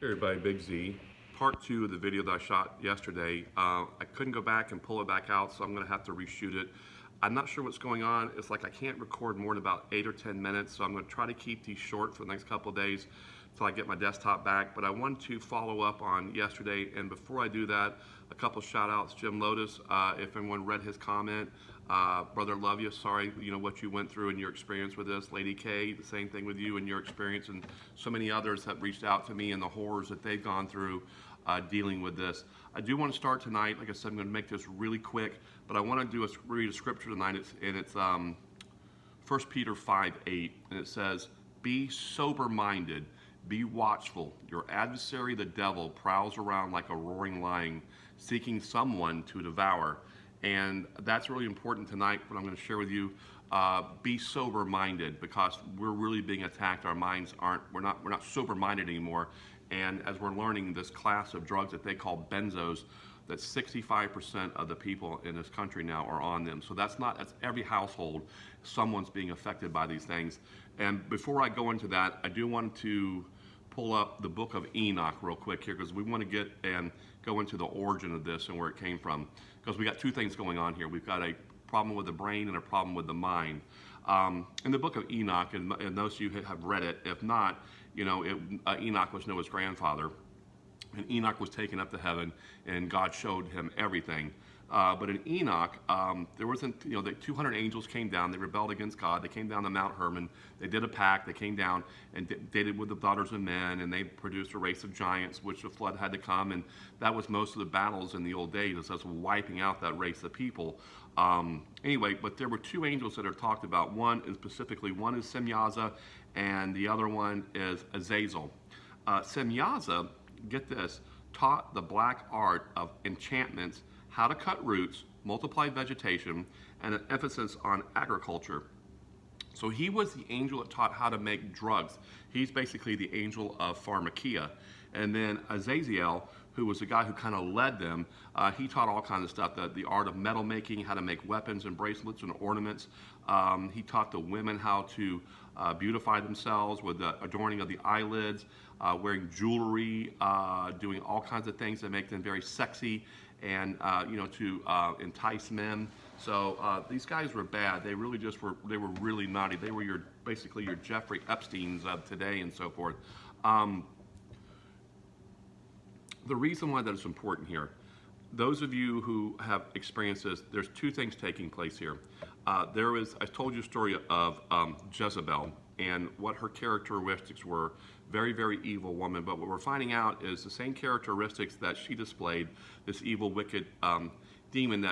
Hey everybody, Big Z. Part two of the video that I shot yesterday. I couldn't go back and pull it back out, so I'm going to have to reshoot it. I'm not sure what's going on. It's like I can't record more than about 8 or 10 minutes, so I'm going to try to keep these short for the next couple of days until I get my desktop back. But I want to follow up on yesterday, and before I do that, a couple shout outs. Jim Lotus, if anyone read his comment, brother, love you. Sorry, what you went through and your experience with this. Lady K, the same thing with you and your experience, and so many others have reached out to me and the horrors that they've gone through dealing with this. I do want to start tonight. Like I said, I'm going to make this really quick, but I want to read a scripture tonight. It's 1 Peter 5:8, and it says, "Be sober-minded, be watchful. Your adversary, the devil, prowls around like a roaring lion, seeking someone to devour." And that's really important tonight, what I'm going to share with you. Be sober-minded, because we're really being attacked. Our minds we're not sober-minded anymore. And as we're learning this class of drugs that they call benzos, that 65% of the people in this country now are on them. So that's every household, someone's being affected by these things. And before I go into that, I do want to pull up the book of Enoch real quick here, because we want to get and go into the origin of this and where it came from. Because we got two things going on here. We've got a problem with the brain and a problem with the mind. In the book of Enoch, and those of you who have read it, if not, Enoch was Noah's grandfather. And Enoch was taken up to heaven, and God showed him everything. But in Enoch, there wasn't, the 200 angels came down. They rebelled against God. They came down to Mount Hermon. They did a pact. They came down and dated with the daughters of men, and they produced a race of giants, which the flood had to come. And that was most of the battles in the old days, as us wiping out that race of people. Anyway, but there were two angels that are talked about. One is Semyaza, and the other one is Azazel. Semyaza, get this, taught the black art of enchantments, how to cut roots, multiply vegetation, and an emphasis on agriculture. So he was the angel that taught how to make drugs. He's basically the angel of pharmakia. And then Azazel, who was the guy who kind of led them, he taught all kinds of stuff, the art of metal making, how to make weapons and bracelets and ornaments. He taught the women how to beautify themselves with the adorning of the eyelids, wearing jewelry, doing all kinds of things that make them very sexy, and to entice men. So these guys were bad. They really they were really naughty. They were basically your Jeffrey Epsteins of today and so forth. The reason why that is important here, those of you who have experienced this, there's two things taking place here. I told you a story of Jezebel and what her characteristics were. Very, very evil woman. But what we're finding out is the same characteristics that she displayed, this evil, wicked demon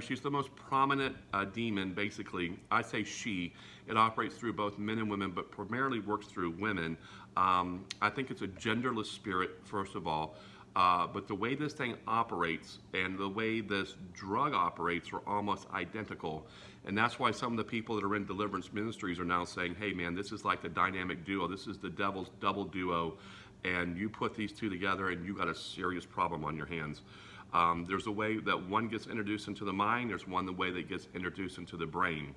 she's the most prominent demon, basically. I say she. It operates through both men and women, but primarily works through women. I think it's a genderless spirit, first of all. But the way this thing operates and the way this drug operates are almost identical. And that's why some of the people that are in deliverance ministries are now saying, hey man, this is like the dynamic duo. This is the devil's double duo. And you put these two together and you got a serious problem on your hands. There's a way that one gets introduced into the mind. There's the way that gets introduced into the brain.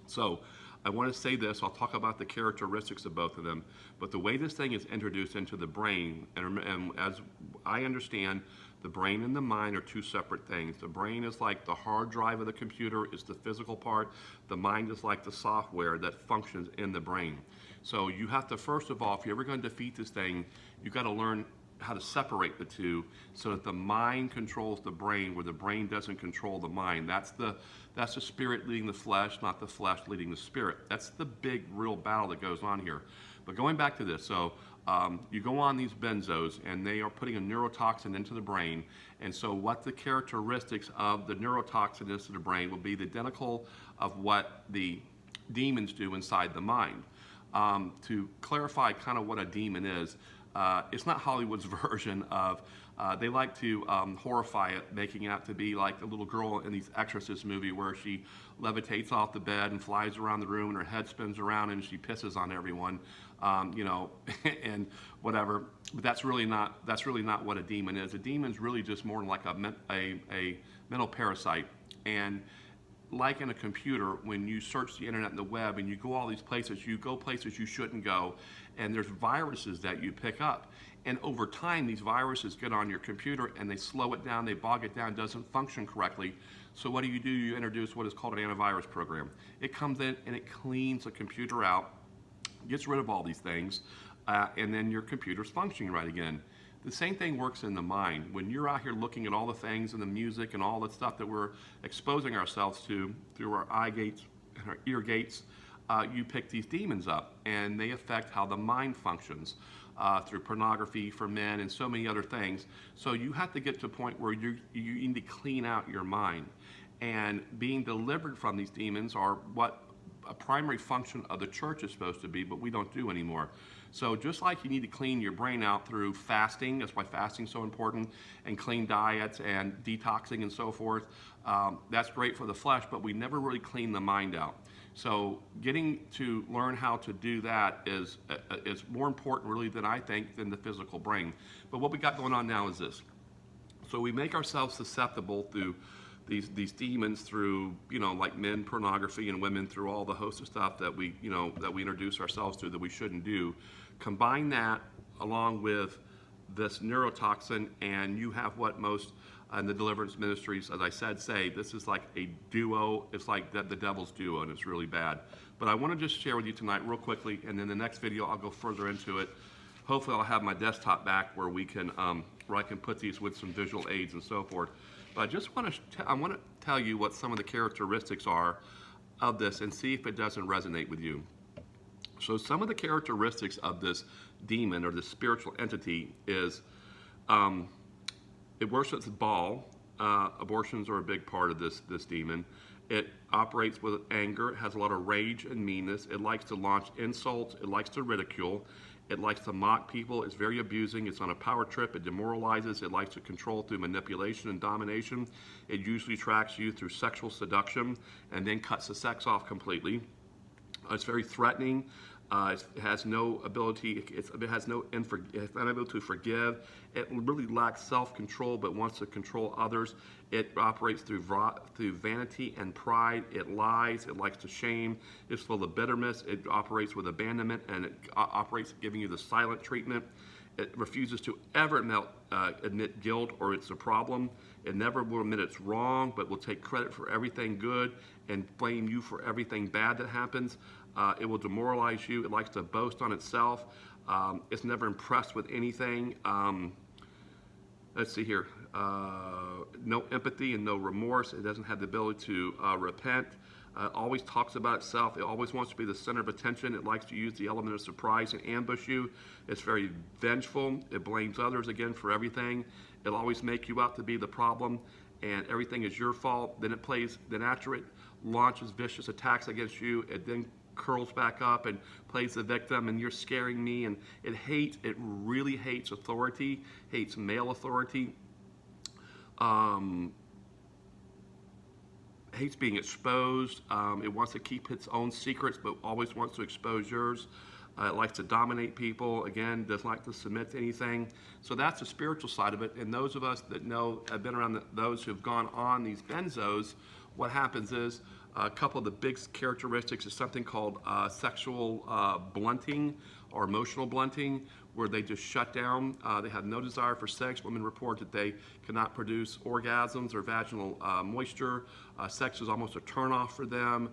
So I want to say this, I'll talk about the characteristics of both of them, but the way this thing is introduced into the brain, and as I understand, the brain and the mind are two separate things. The brain is like the hard drive of the computer, is the physical part. The mind is like the software that functions in the brain. So you have to, first of all, if you're ever going to defeat this thing, you've got to learn how to separate the two so that the mind controls the brain where the brain doesn't control the mind. That's the spirit leading the flesh, not the flesh leading the spirit. That's the big real battle that goes on here. But going back to this, so you go on these benzos and they are putting a neurotoxin into the brain, and so what the characteristics of the neurotoxin into the brain will be the identical of what the demons do inside the mind. To clarify kind of what a demon is, it's not Hollywood's version of, they like to horrify it, making it out to be like the little girl in these Exorcist movie where she levitates off the bed and flies around the room and her head spins around and she pisses on everyone, and whatever. But that's really not what a demon is. A demon's really just more like a mental parasite. And like in a computer, when you search the internet and the web and you go all these places, you go places you shouldn't go, and there's viruses that you pick up. And over time, these viruses get on your computer and they slow it down, they bog it down, doesn't function correctly. So what do? You introduce what is called an antivirus program. It comes in and it cleans the computer out, gets rid of all these things, and then your computer's functioning right again. The same thing works in the mind. When you're out here looking at all the things and the music and all the stuff that we're exposing ourselves to through our eye gates and our ear gates, you pick these demons up, and they affect how the mind functions through pornography for men and so many other things. So you have to get to a point where you need to clean out your mind. And being delivered from these demons are what a primary function of the church is supposed to be, but we don't do anymore. So just like you need to clean your brain out through fasting, that's why fasting is so important, and clean diets and detoxing and so forth, that's great for the flesh, but we never really clean the mind out. So getting to learn how to do that is more important really than I think than the physical brain. But what we got going on now is this. So we make ourselves susceptible through these demons through, like men pornography, and women through all the host of stuff that we introduce ourselves to that we shouldn't do. Combine that along with this neurotoxin, and you have what most in the deliverance ministries, as I said, say this is like a duo. It's like the devil's duo, and it's really bad. But I want to just share with you tonight real quickly, and then the next video I'll go further into it. Hopefully I'll have my desktop back where we can where I can put these with some visual aids and so forth. But I just want to tell you what some of the characteristics are of this and see if it doesn't resonate with you. So some of the characteristics of this demon or this spiritual entity is it worships Baal. Abortions are a big part of this demon. It operates with anger. It has a lot of rage and meanness. It likes to launch insults. It likes to ridicule. It likes to mock people. It's very abusing. It's on a power trip. It demoralizes. It likes to control through manipulation and domination. It usually tracks you through sexual seduction and then cuts the sex off completely. It's very threatening. It has no ability. It's not able to forgive. It really lacks self-control, but wants to control others. It operates through vanity and pride. It lies. It likes to shame. It's full of bitterness. It operates with abandonment, and it operates giving you the silent treatment. It refuses to ever admit guilt or it's a problem. It never will admit it's wrong, but will take credit for everything good and blame you for everything bad that happens. It will demoralize you. It likes to boast on itself. It's never impressed with anything. Let's see here. No empathy and no remorse. It doesn't have the ability to repent. Always talks about itself. It always wants to be the center of attention. It likes to use the element of surprise and ambush you. It's very vengeful. It blames others again for everything. It'll always make you out to be the problem, and everything is your fault. Then after it launches vicious attacks against you, it then curls back up and plays the victim, and you're scaring me. And it really hates authority, hates male authority, hates being exposed. It wants to keep its own secrets, but always wants to expose yours. It likes to dominate people. Again, doesn't like to submit to anything. So that's the spiritual side of it. And those of us that know, have been around those who've gone on these benzos, what happens is a couple of the big characteristics is something called sexual blunting or emotional blunting, where they just shut down. They have no desire for sex. Women report that they cannot produce orgasms or vaginal moisture. Sex is almost a turnoff for them.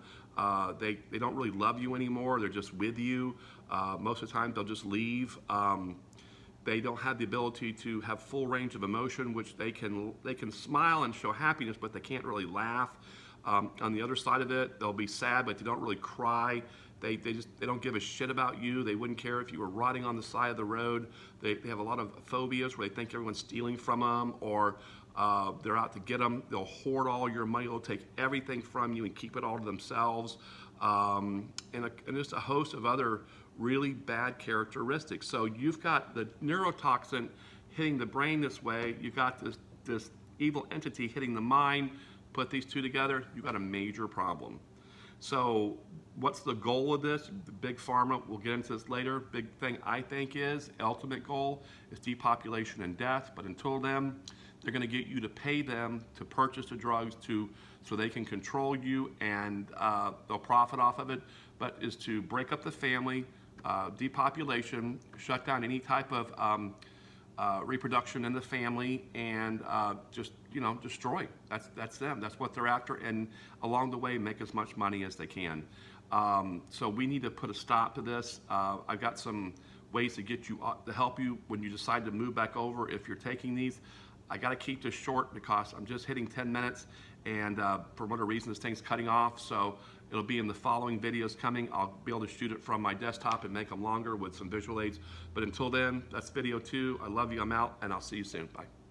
They don't really love you anymore. They're just with you. Most of the time, they'll just leave. They don't have the ability to have full range of emotion, which they can smile and show happiness, but they can't really laugh. On the other side of it, they'll be sad, but they don't really cry. They don't give a shit about you. They wouldn't care if you were rotting on the side of the road. They have a lot of phobias where they think everyone's stealing from them, or they're out to get them. They'll hoard all your money. They'll take everything from you and keep it all to themselves. And just a host of other really bad characteristics. So you've got the neurotoxin hitting the brain this way. You've got this evil entity hitting the mind. Put these two together, you've got a major problem. So what's the goal of this? The big pharma, we'll get into this later. Big thing I think is, ultimate goal is depopulation and death. But until then, They're going to get you to pay them to purchase the drugs so they can control you, and they'll profit off of it. But is to break up the family, depopulation, shut down any type of reproduction in the family, and just destroy. That's them. That's what they're after, and along the way make as much money as they can. So we need to put a stop to this. I've got some ways to get you to help you when you decide to move back over if you're taking these. I got to keep this short because I'm just hitting 10 minutes, and for whatever reason this thing's cutting off. So it'll be in the following videos coming. I'll be able to shoot it from my desktop and make them longer with some visual aids. But until then, that's video 2. I love you. I'm out, and I'll see you soon. Bye.